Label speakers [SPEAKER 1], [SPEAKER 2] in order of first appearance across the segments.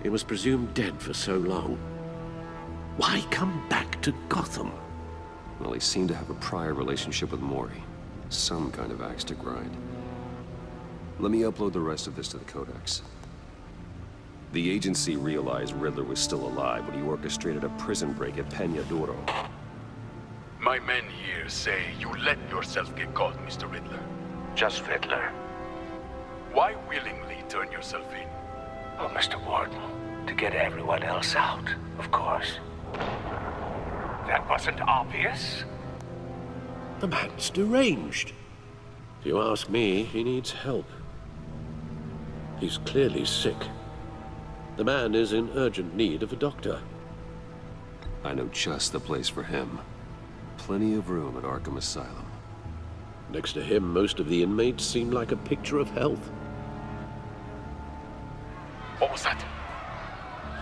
[SPEAKER 1] He was presumed dead for so long. Why come back to Gotham?
[SPEAKER 2] Well, he seemed to have a prior relationship with Mori. Some kind of axe to grind. Let me upload the rest of this to the Codex. The agency realized Riddler was still alive when he orchestrated a prison break at Peña Duro.
[SPEAKER 3] My men here say you let yourself get caught, Mr. Riddler.
[SPEAKER 4] Just Riddler.
[SPEAKER 3] Why willingly turn yourself in?
[SPEAKER 4] Oh, Mr. Warden, to get everyone else out, of course. That wasn't obvious?
[SPEAKER 1] The man's deranged. If you ask me, he needs help. He's clearly sick. The man is in urgent need of a doctor.
[SPEAKER 2] I know just the place for him. Plenty of room at Arkham Asylum.
[SPEAKER 1] Next to him, most of the inmates seem like a picture of health.
[SPEAKER 3] What was that?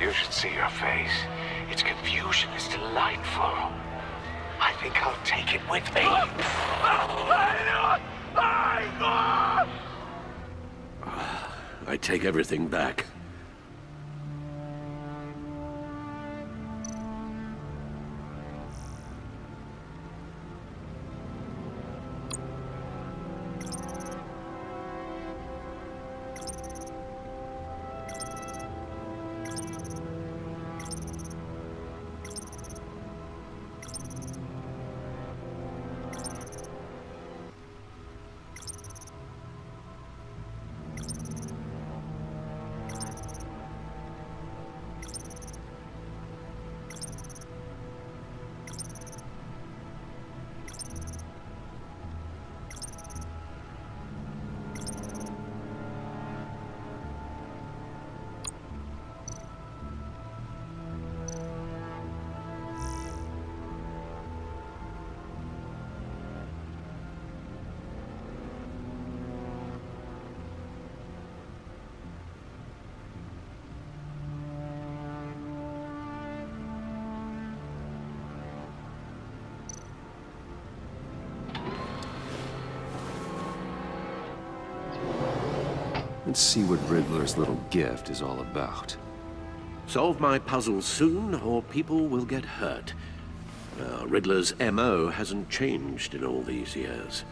[SPEAKER 4] You should see your face. Its confusion is delightful. I think I'll take it with me.
[SPEAKER 1] I take everything back.
[SPEAKER 2] Let's see what Riddler's little gift is all about.
[SPEAKER 1] Solve my puzzle soon, or people will get hurt. Riddler's MO hasn't changed in all these years.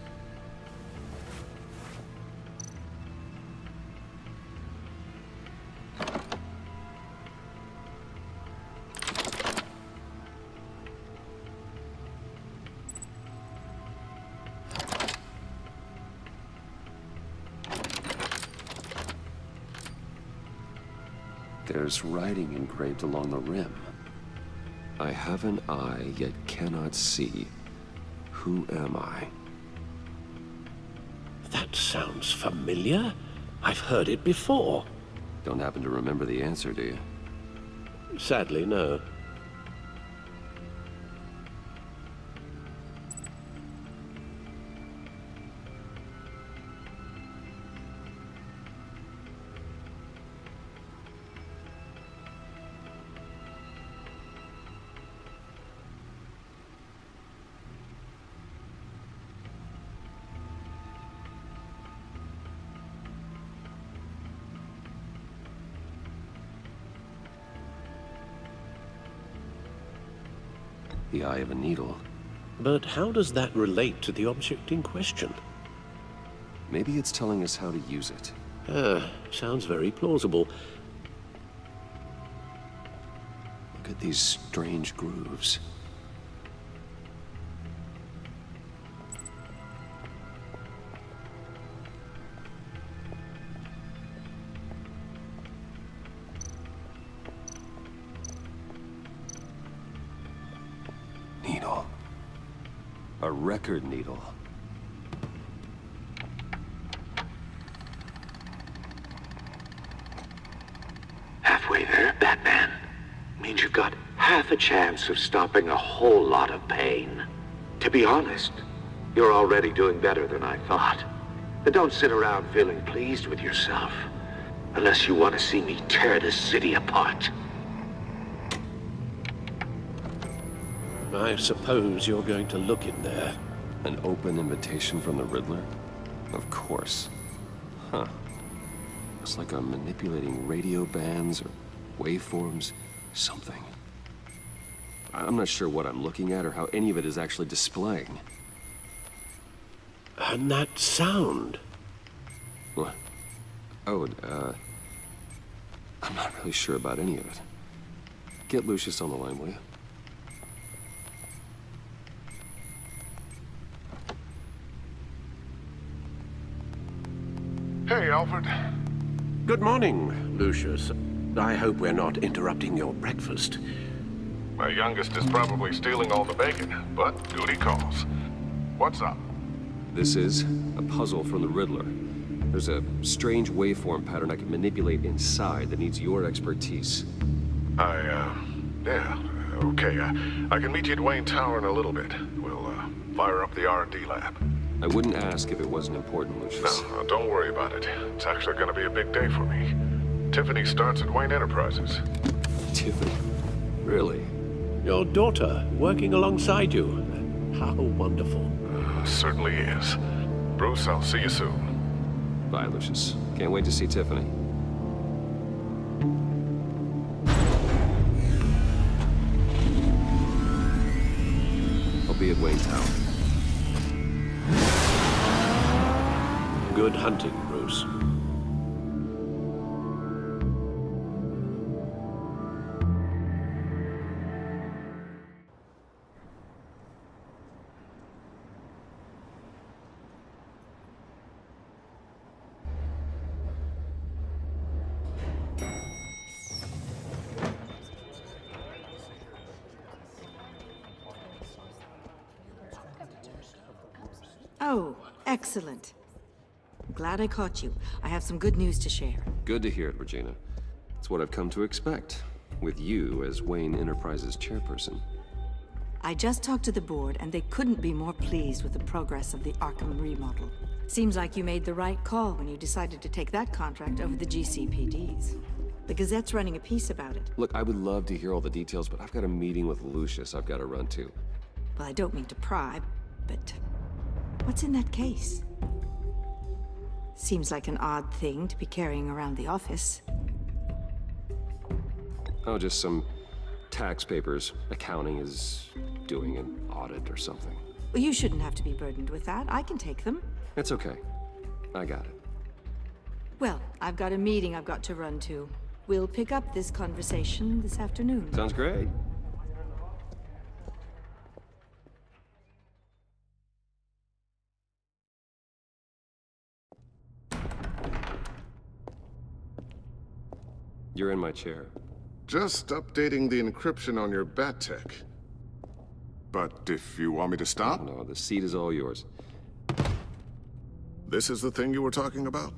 [SPEAKER 2] There's writing engraved along the rim. I have an eye, yet cannot see. Who am I?
[SPEAKER 1] That sounds familiar. I've heard it before.
[SPEAKER 2] Don't happen to remember the answer, do you?
[SPEAKER 1] Sadly, no.
[SPEAKER 2] The eye of a needle.
[SPEAKER 1] But how does that relate to the object in question?
[SPEAKER 2] Maybe it's telling us how to use it.
[SPEAKER 1] Sounds very plausible.
[SPEAKER 2] Look at these strange grooves. Needle. A record needle.
[SPEAKER 4] Halfway there, Batman. Means you've got half a chance of stopping a whole lot of pain. To be honest, you're already doing better than I thought. But don't sit around feeling pleased with yourself. Unless you want to see me tear this city apart.
[SPEAKER 1] I suppose you're going to look in there.
[SPEAKER 2] An open invitation from the Riddler? Of course. Huh. Looks like I'm manipulating radio bands or Waveforms, something. I'm not sure what I'm looking at or how any of it is actually displaying.
[SPEAKER 1] And that sound.
[SPEAKER 2] What? Oh, I'm not really sure about any of it. Get Lucius on the line, will you?
[SPEAKER 5] Hey, Alfred.
[SPEAKER 1] Good morning, Lucius. I hope we're not interrupting your breakfast.
[SPEAKER 5] My youngest is probably stealing all the bacon, but duty calls. What's up?
[SPEAKER 2] This is a puzzle from the Riddler. There's a strange waveform pattern I can manipulate inside that needs your expertise.
[SPEAKER 5] Yeah, okay. I can meet you at Wayne Tower in a little bit. We'll, fire up the R&D lab.
[SPEAKER 2] I wouldn't ask if it wasn't important, Lucius.
[SPEAKER 5] No, don't worry about it. It's actually gonna be a big day for me. Tiffany starts at Wayne Enterprises.
[SPEAKER 2] Tiffany? Really?
[SPEAKER 1] Your daughter working alongside you. How wonderful.
[SPEAKER 5] Certainly is. Bruce, I'll see you soon.
[SPEAKER 2] Bye, Lucius. Can't wait to see Tiffany. I'll be at Wayne Tower.
[SPEAKER 1] Good hunting, Bruce.
[SPEAKER 6] Oh, excellent. I'm glad I caught you. I have some good news to share.
[SPEAKER 2] Good to hear it, Regina. It's what I've come to expect, with you as Wayne Enterprises chairperson.
[SPEAKER 6] I just talked to the board, and they couldn't be more pleased with the progress of the Arkham remodel. Seems like you made the right call when you decided to take that contract over the GCPD's. The Gazette's running a piece about it.
[SPEAKER 2] Look, I would love to hear all the details, but I've got a meeting with Lucius I've got to run to.
[SPEAKER 6] Well, I don't mean to pry, but what's in that case? Seems like an odd thing to be carrying around the office.
[SPEAKER 2] Oh, just some tax papers. Accounting is doing an audit or something.
[SPEAKER 6] Well, you shouldn't have to be burdened with that. I can take them.
[SPEAKER 2] It's okay. I got it.
[SPEAKER 6] Well, I've got a meeting I've got to run to. We'll pick up this conversation this afternoon.
[SPEAKER 2] Sounds great. You're in my chair.
[SPEAKER 5] Just updating the encryption on your bat tech. But if you want me to stop,
[SPEAKER 2] No, the seat is all yours.
[SPEAKER 5] this is the thing you were talking about?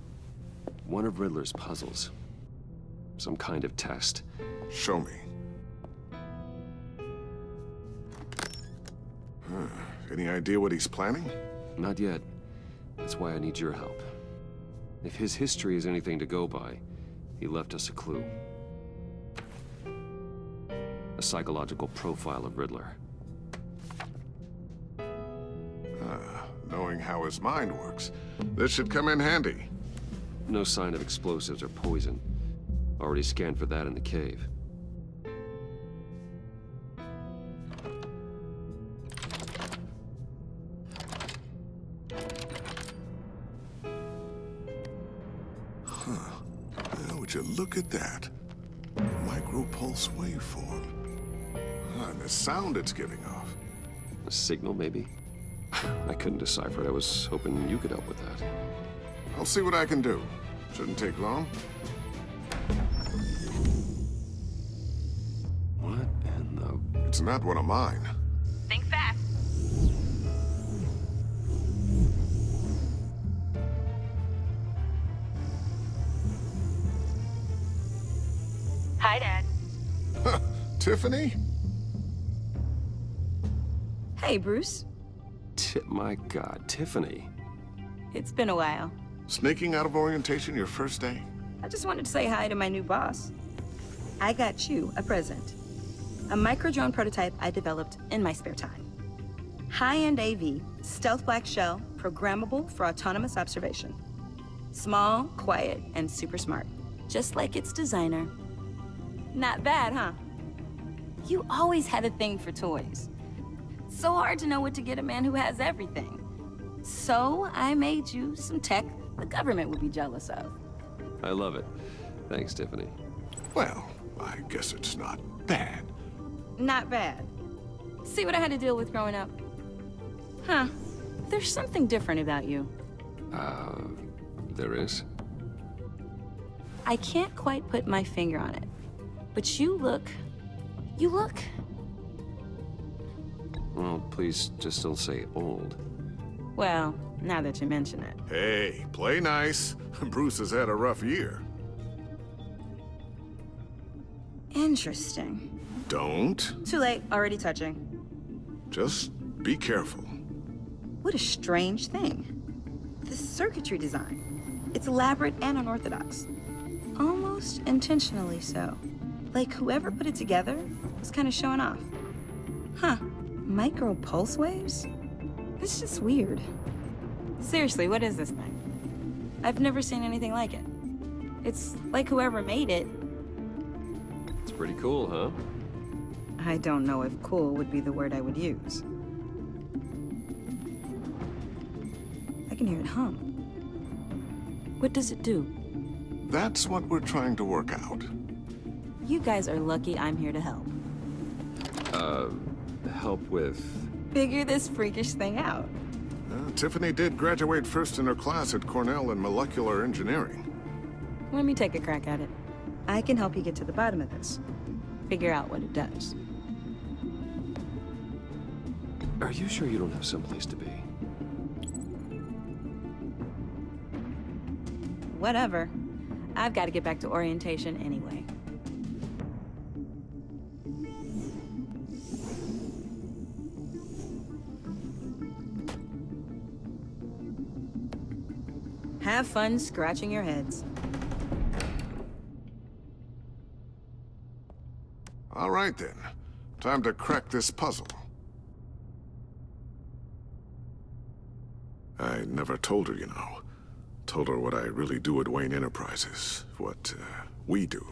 [SPEAKER 2] One of Riddler's puzzles. Some kind of test.
[SPEAKER 5] Show me. Any idea what he's planning?
[SPEAKER 2] Not yet. That's why I need your help. If his history is anything to go by, he left us a clue. A psychological profile of Riddler.
[SPEAKER 5] Knowing how his mind works, this should come in handy.
[SPEAKER 2] No sign of explosives or poison. Already scanned for that in the cave.
[SPEAKER 5] Would you look at that? Micropulse waveform. And the sound it's giving off.
[SPEAKER 2] A signal, maybe? I couldn't decipher it. I was hoping you could help with that.
[SPEAKER 5] I'll see what I can do. Shouldn't take long.
[SPEAKER 2] What in the...
[SPEAKER 5] It's not one of mine.
[SPEAKER 7] Think fast. Hi, Dad.
[SPEAKER 5] Tiffany?
[SPEAKER 7] Hey, Bruce.
[SPEAKER 2] My God, Tiffany.
[SPEAKER 7] It's been a while.
[SPEAKER 5] Sneaking out of orientation your first day?
[SPEAKER 7] I just wanted to say hi to my new boss. I got you a present. A micro-drone prototype I developed in my spare time. High-end AV, stealth black shell, programmable for autonomous observation. Small, quiet, and super smart. Just like its designer. Not bad, huh? You always had a thing for toys. So hard to know what to get a man who has everything. So I made you some tech the government would be jealous of.
[SPEAKER 2] I love it. Thanks, Tiffany.
[SPEAKER 5] Well, I guess it's not bad.
[SPEAKER 7] Not bad. See what I had to deal with growing up? Huh. There's something different about you.
[SPEAKER 2] There is?
[SPEAKER 7] I can't quite put my finger on it. But you look...
[SPEAKER 2] Well, please just don't say old.
[SPEAKER 7] Well, now that you mention it.
[SPEAKER 5] Hey, play nice. Bruce has had a rough year.
[SPEAKER 7] Interesting.
[SPEAKER 5] Don't.
[SPEAKER 7] Too late, already touching.
[SPEAKER 5] Just be careful.
[SPEAKER 7] What a strange thing. The circuitry design. It's elaborate and unorthodox. Almost intentionally so. Like whoever put it together was kind of showing off. Huh. Micro pulse waves? It's just weird. Seriously, what is this thing? I've never seen anything like it. It's like whoever made it.
[SPEAKER 2] It's pretty cool, huh?
[SPEAKER 7] I don't know if cool would be the word I would use. I can hear it hum. What does it do?
[SPEAKER 5] That's what we're trying to work out.
[SPEAKER 7] You guys are lucky I'm here to help.
[SPEAKER 2] Help with...
[SPEAKER 7] Figure this freakish thing out.
[SPEAKER 5] Tiffany did graduate first in her class at Cornell in molecular engineering.
[SPEAKER 7] Let me take a crack at it. I can help you get to the bottom of this. Figure out what it does.
[SPEAKER 2] Are you sure you don't have someplace to be?
[SPEAKER 7] Whatever. I've got to get back to orientation anyway. Have fun scratching your heads.
[SPEAKER 5] All right, then. Time to crack this puzzle. I never told her, you know. Told her what I really do at Wayne Enterprises. What, we do.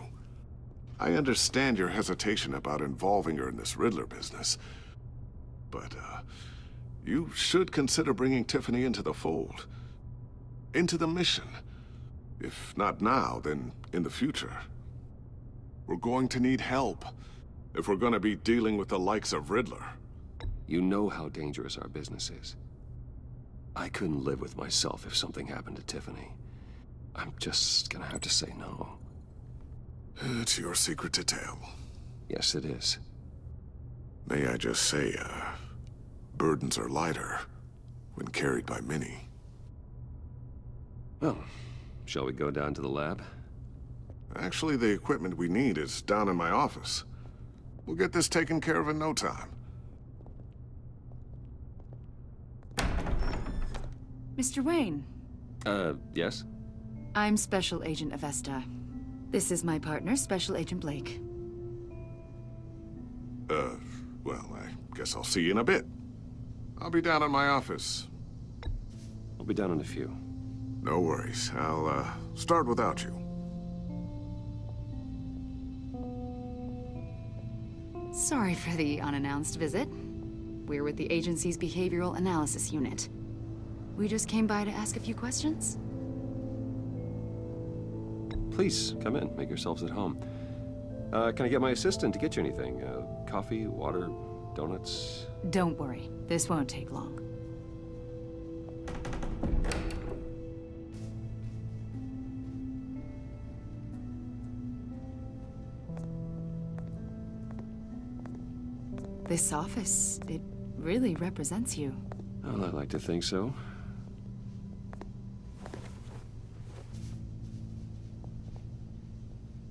[SPEAKER 5] I understand your hesitation about involving her in this Riddler business. But, you should consider bringing Tiffany into the fold. Into the mission. If not now, then in the future. We're going to need help if we're going to be dealing with the likes of Riddler.
[SPEAKER 2] You know how dangerous our business is. I couldn't live with myself if something happened to Tiffany. I'm just gonna have to say no.
[SPEAKER 5] It's your secret to tell.
[SPEAKER 2] Yes, it is.
[SPEAKER 5] May I just say, burdens are lighter when carried by many.
[SPEAKER 2] Well, shall we go down to the lab?
[SPEAKER 5] Actually, the equipment we need is down in my office. We'll get this taken care of in no time.
[SPEAKER 8] Mr. Wayne.
[SPEAKER 2] Yes?
[SPEAKER 8] I'm Special Agent Avesta. This is my partner, Special Agent Blake.
[SPEAKER 5] Well, I guess I'll see you in a bit. I'll be down in my office.
[SPEAKER 2] I'll be down in a few.
[SPEAKER 5] No worries. I'll, start without you.
[SPEAKER 8] Sorry for the unannounced visit. We're with the agency's Behavioral Analysis Unit. We just came by to ask a few questions.
[SPEAKER 2] Please, come in. Make yourselves at home. Can I get my assistant to get you anything? Coffee, water, donuts?
[SPEAKER 8] Don't worry, this won't take long. This office, it really represents you.
[SPEAKER 2] Well, I'd like to think so.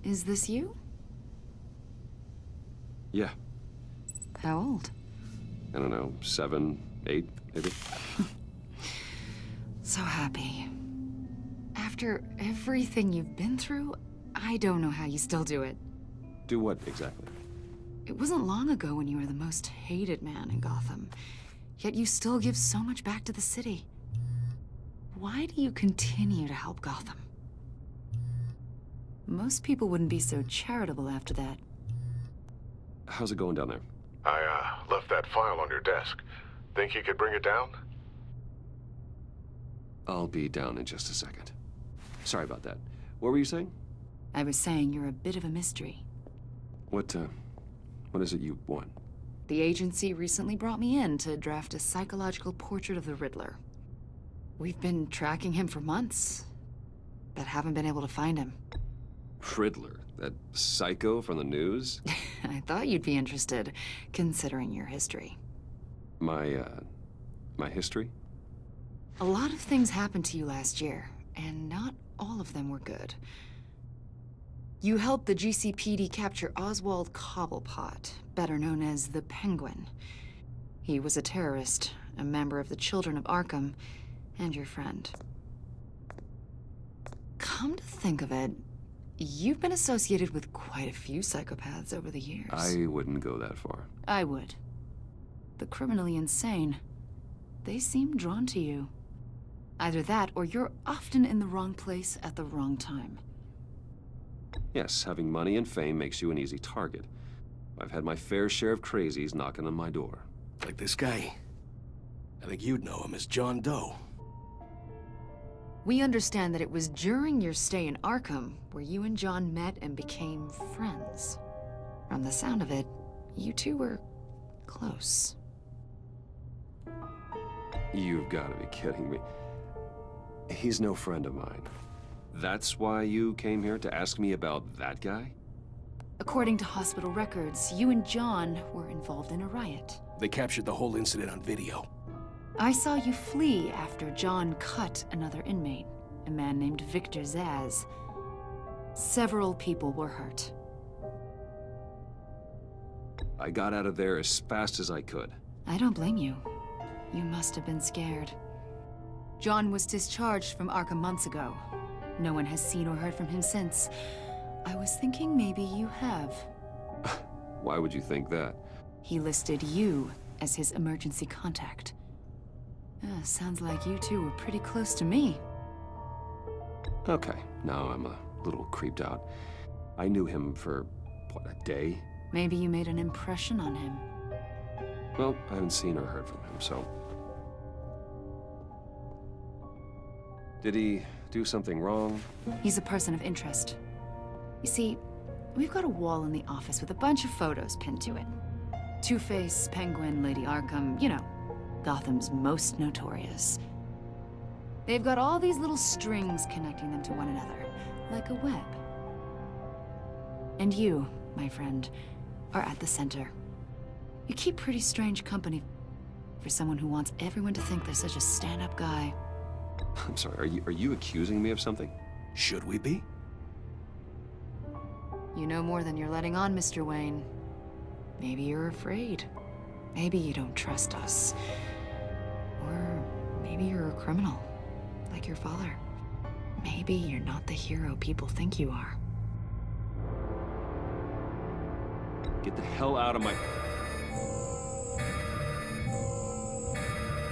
[SPEAKER 8] Is this you?
[SPEAKER 2] Yeah.
[SPEAKER 8] How old?
[SPEAKER 2] I don't know, 7, 8, maybe?
[SPEAKER 8] So happy. After everything you've been through, I don't know how you still do it.
[SPEAKER 2] Do what, exactly?
[SPEAKER 8] It wasn't long ago when you were the most hated man in Gotham, yet you still give so much back to the city. Why do you continue to help Gotham? Most people wouldn't be so charitable after that.
[SPEAKER 2] How's it going down there?
[SPEAKER 5] I, left that file on your desk. Think you could bring it down?
[SPEAKER 2] I'll be down in just a second. Sorry about that. What were you saying?
[SPEAKER 8] I was saying you're a bit of a mystery.
[SPEAKER 2] What is it you want?
[SPEAKER 8] The agency recently brought me in to draft a psychological portrait of the Riddler. We've been tracking him for months, but haven't been able to find him.
[SPEAKER 2] Riddler? That psycho from the news?
[SPEAKER 8] I thought you'd be interested, considering your history.
[SPEAKER 2] My history?
[SPEAKER 8] A lot of things happened to you last year, and not all of them were good. You helped the GCPD capture Oswald Cobblepot, better known as the Penguin. He was a terrorist, a member of the Children of Arkham, and your friend. Come to think of it, you've been associated with quite a few psychopaths over the years.
[SPEAKER 2] I wouldn't go that far.
[SPEAKER 8] I would. The criminally insane. They seem drawn to you. Either that, or you're often in the wrong place at the wrong time.
[SPEAKER 2] Yes, having money and fame makes you an easy target. I've had my fair share of crazies knocking on my door.
[SPEAKER 9] Like this guy. I think you'd know him as John Doe.
[SPEAKER 8] We understand that it was during your stay in Arkham where you and John met and became friends. From the sound of it, you two were close.
[SPEAKER 2] You've got to be kidding me. He's no friend of mine. That's why you came here to ask me about that guy?
[SPEAKER 8] According to hospital records, you and John were involved in a riot.
[SPEAKER 9] They captured the whole incident on video.
[SPEAKER 8] I saw you flee after John cut another inmate, a man named Victor Zaz. Several people were hurt.
[SPEAKER 2] I got out of there as fast as I could.
[SPEAKER 8] I don't blame you. You must have been scared. John was discharged from Arkham months ago. No one has seen or heard from him since. I was thinking maybe you have.
[SPEAKER 2] Why would you think that?
[SPEAKER 8] He listed you as his emergency contact. Sounds like you two were pretty close to me.
[SPEAKER 2] Okay, now I'm a little creeped out. I knew him for, what, a day?
[SPEAKER 8] Maybe you made an impression on him.
[SPEAKER 2] Well, I haven't seen or heard from him, so... Did he do something wrong?
[SPEAKER 8] He's a person of interest. You see, we've got a wall in the office with a bunch of photos pinned to it. Two-Face, Penguin, Lady Arkham, you know, Gotham's most notorious. They've got all these little strings connecting them to one another, like a web. And you, my friend, are at the center. You keep pretty strange company for someone who wants everyone to think they're such a stand-up guy.
[SPEAKER 2] I'm sorry, are you accusing me of something?
[SPEAKER 9] Should we be?
[SPEAKER 8] You know more than you're letting on, Mr. Wayne. Maybe you're afraid. Maybe you don't trust us. Or maybe you're a criminal, like your father. Maybe you're not the hero people think you are.
[SPEAKER 2] Get the hell out of my...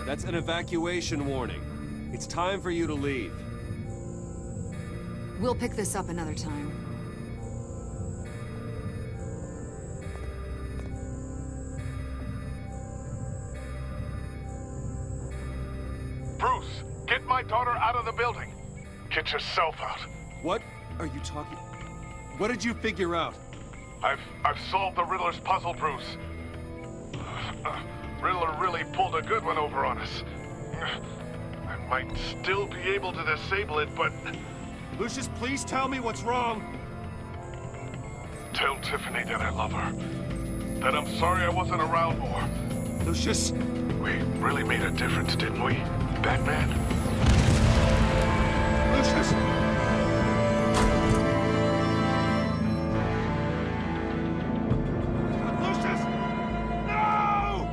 [SPEAKER 2] That's an evacuation warning. It's time for you to leave.
[SPEAKER 8] We'll pick this up another time.
[SPEAKER 5] Bruce, get my daughter out of the building. Get yourself out.
[SPEAKER 2] What are you talking... What did you figure out?
[SPEAKER 5] I've solved the Riddler's puzzle, Bruce. Riddler really pulled a good one over on us. I might still be able to disable it, but...
[SPEAKER 2] Lucius, please tell me what's wrong.
[SPEAKER 5] Tell Tiffany that I love her. That I'm sorry I wasn't around more.
[SPEAKER 2] Lucius...
[SPEAKER 5] We really made a difference, didn't we, Batman?
[SPEAKER 2] Lucius! Lucius! No!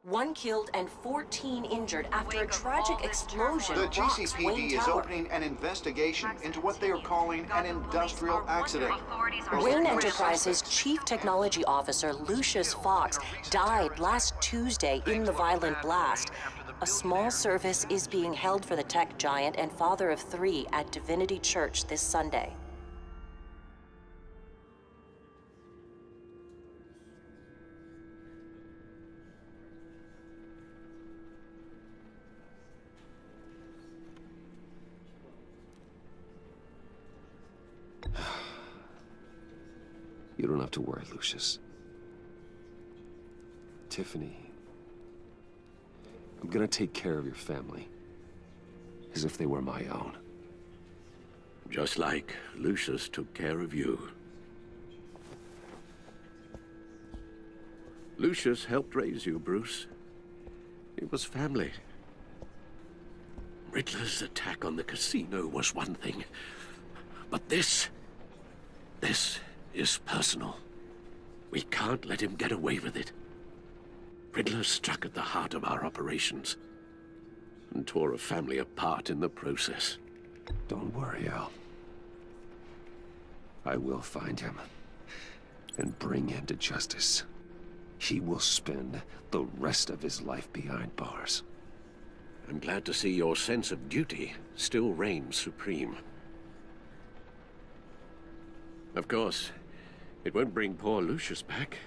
[SPEAKER 10] One killed and 14 injured after a tragic explosion
[SPEAKER 11] The
[SPEAKER 10] rocks
[SPEAKER 11] GCPD
[SPEAKER 10] Wayne
[SPEAKER 11] is
[SPEAKER 10] Tower.
[SPEAKER 11] opening an investigation into what they are calling an industrial accident.
[SPEAKER 10] Wayne Enterprises' Chief Technology Officer Lucius Fox died last Tuesday in the violent blast. A small service is being held for the tech giant and father of 3 at Divinity Church this Sunday.
[SPEAKER 2] You don't have to worry, Lucius. Tiffany, I'm gonna take care of your family, as if they were my own.
[SPEAKER 1] Just like Lucius took care of you. Lucius helped raise you, Bruce. It was family. Riddler's attack on the casino was one thing, but this is personal. We can't let him get away with it. Riddler struck at the heart of our operations and tore a family apart in the process.
[SPEAKER 2] Don't worry, Al. I will find him and bring him to justice. He will spend the rest of his life behind bars.
[SPEAKER 1] I'm glad to see your sense of duty still reigns supreme. Of course, it won't bring poor Lucius back.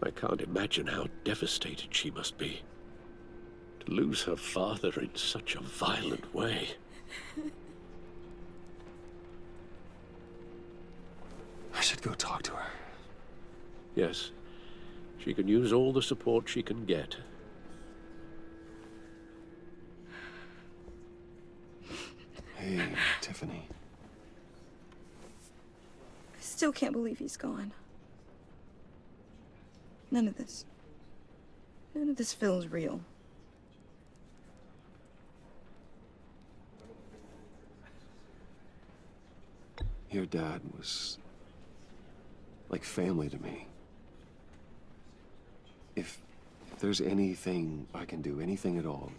[SPEAKER 1] I can't imagine how devastated she must be. To lose her father in such a violent way.
[SPEAKER 2] I should go talk to her.
[SPEAKER 1] Yes, she can use all the support she can get.
[SPEAKER 2] Hey, Tiffany.
[SPEAKER 7] I still can't believe he's gone. None of this feels real.
[SPEAKER 2] Your dad was like family to me. If there's anything I can do, anything at all,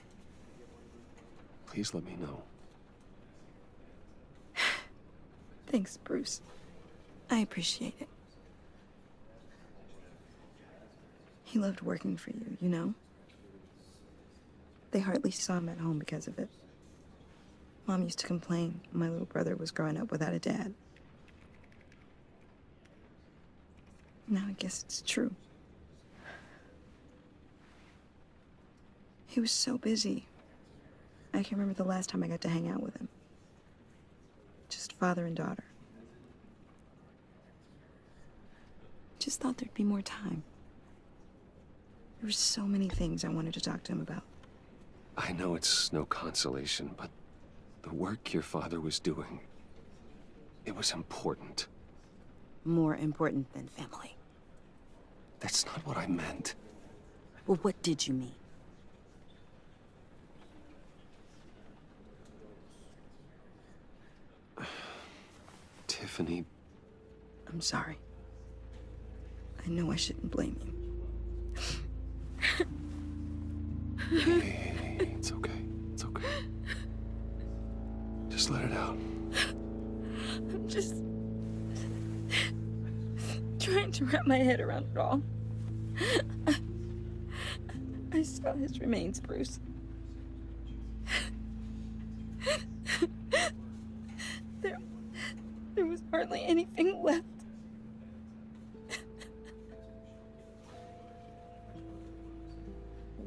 [SPEAKER 2] please let me know.
[SPEAKER 7] Thanks, Bruce. I appreciate it. He loved working for you, you know? They hardly saw him at home because of it. Mom used to complain my little brother was growing up without a dad. Now I guess it's true. He was so busy. I can remember the last time I got to hang out with him. Just father and daughter. Just thought there'd be more time. There were so many things I wanted to talk to him about.
[SPEAKER 2] I know it's no consolation, but the work your father was doing, it was important.
[SPEAKER 7] More important than family.
[SPEAKER 2] That's not what I meant.
[SPEAKER 7] Well, what did you mean?
[SPEAKER 2] Tiffany.
[SPEAKER 7] I'm sorry. I know I shouldn't blame you.
[SPEAKER 2] Hey, it's okay. It's okay. Just let it out.
[SPEAKER 7] I'm just trying to wrap my head around it all. I saw his remains, Bruce. There was hardly anything left.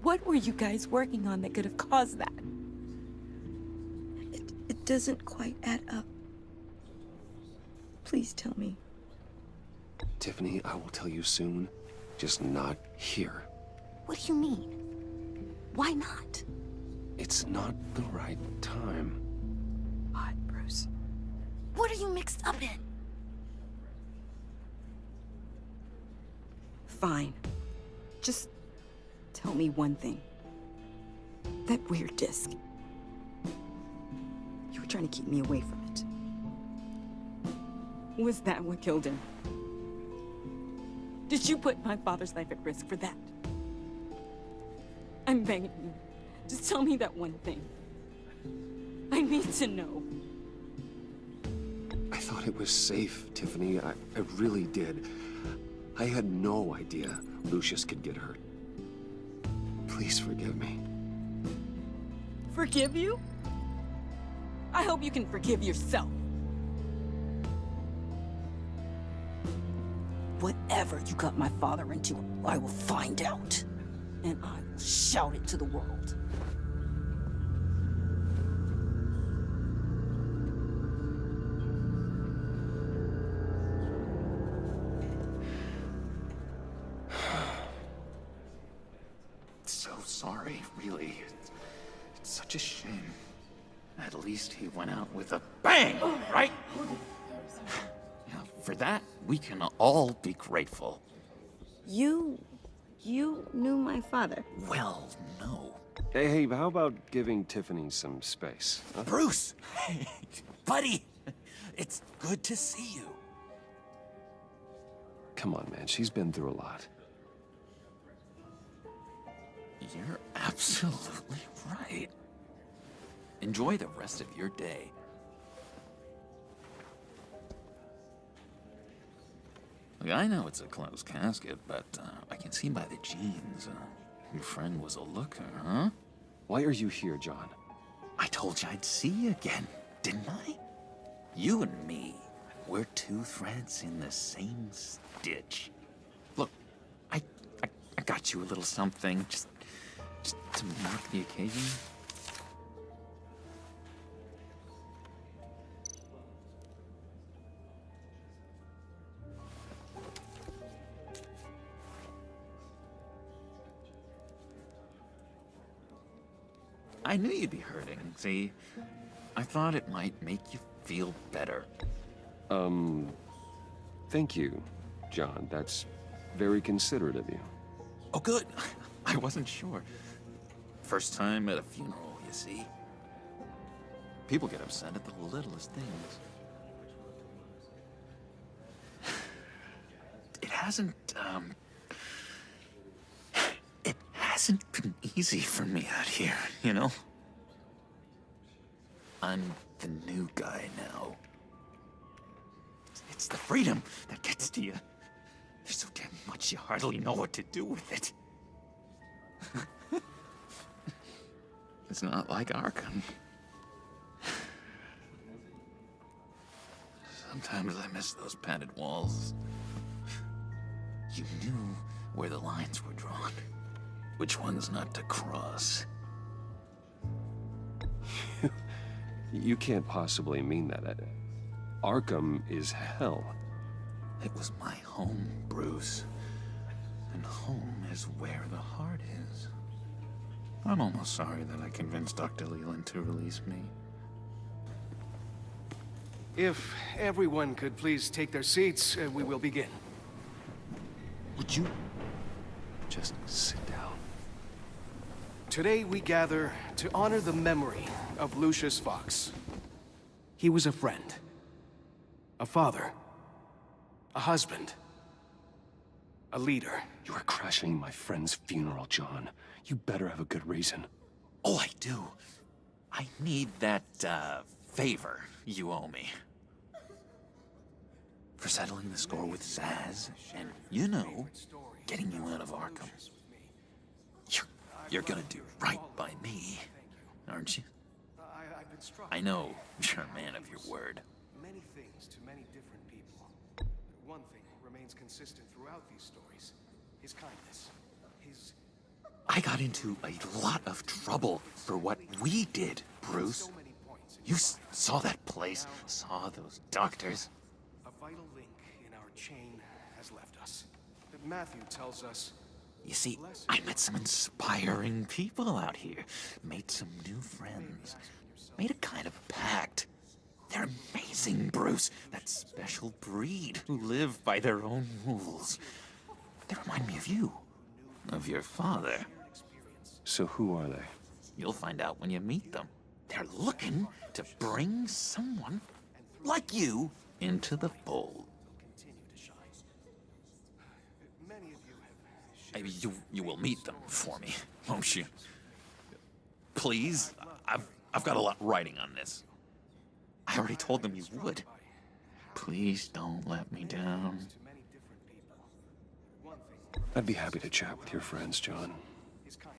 [SPEAKER 7] What were you guys working on that could have caused that? It doesn't quite add up. Please tell me.
[SPEAKER 2] Tiffany, I will tell you soon, just not here.
[SPEAKER 7] What do you mean? Why not?
[SPEAKER 2] It's not the right time.
[SPEAKER 7] Odd, Bruce. What are you mixed up in? Fine. Just tell me one thing. That weird disc. You were trying to keep me away from it. Was that what killed him? Did you put my father's life at risk for that? I'm begging you. Just tell me that one thing. I need to know.
[SPEAKER 2] I thought it was safe, Tiffany. I really did. I had no idea Lucius could get hurt. Please forgive me.
[SPEAKER 7] Forgive you? I hope you can forgive yourself. Whatever you got my father into, I will find out. And I will shout it to the world.
[SPEAKER 12] So sorry, really. It's such a shame. At least he went out with a bang, right? Yeah, for that, we can all be grateful.
[SPEAKER 7] You knew my father.
[SPEAKER 12] Well, no.
[SPEAKER 2] Hey, how about giving Tiffany some space? Huh?
[SPEAKER 12] Bruce! Hey, buddy! It's good to see you.
[SPEAKER 2] Come on, man. She's been through a lot.
[SPEAKER 12] You're absolutely right. Enjoy the rest of your day. Look, I know it's a closed casket, but I can see by the jeans. Your friend was a looker, huh?
[SPEAKER 2] Why are you here, John?
[SPEAKER 12] I told you I'd see you again, didn't I? You and me, we're two threads in the same stitch. Look, I got you a little something, just to mark the occasion. I knew you'd be hurting. See, I thought it might make you feel better.
[SPEAKER 2] Thank you, John. That's very considerate of you.
[SPEAKER 12] Oh, good. I wasn't sure. First time at a funeral, you see. People get upset at the littlest things. It hasn't been easy for me out here, you know? I'm the new guy now. It's the freedom that gets to you. There's so damn much you hardly know what to do with it. It's not like Arkham. Sometimes I miss those padded walls. You knew where the lines were drawn. Which ones not to cross.
[SPEAKER 2] You can't possibly mean that. Arkham is hell.
[SPEAKER 12] It was my home, Bruce. And home is where the heart is. I'm almost sorry that I convinced Dr. Leland to release me.
[SPEAKER 9] If everyone could please take their seats, we will begin.
[SPEAKER 12] Would you just sit down?
[SPEAKER 9] Today we gather to honor the memory of Lucius Fox. He was a friend, a father, a husband, a leader.
[SPEAKER 2] You are crashing my friend's funeral, John. You better have a good reason.
[SPEAKER 12] Oh, I do. I need that, favor you owe me. For settling the score with Zaz, and, you know, getting you out of Arkham. You're gonna do right by me, aren't you? I know you're a man of your word.
[SPEAKER 9] Many things to many different people. But one thing remains consistent throughout these stories. His kindness.
[SPEAKER 12] I got into a lot of trouble for what we did, Bruce. You saw that place, saw those doctors.
[SPEAKER 9] A vital link in our chain has left us. But Matthew tells us...
[SPEAKER 12] You see, I met some inspiring people out here. Made some new friends. Made a kind of pact. They're amazing, Bruce. That special breed who live by their own rules. They remind me of you. Of your father.
[SPEAKER 2] So who are they?
[SPEAKER 12] You'll find out when you meet them. They're looking to bring someone like you into the fold. Maybe you will meet them for me, won't you? Please? I've got a lot writing on this. I already told them you would. Please don't let me down.
[SPEAKER 2] I'd be happy to chat with your friends, John.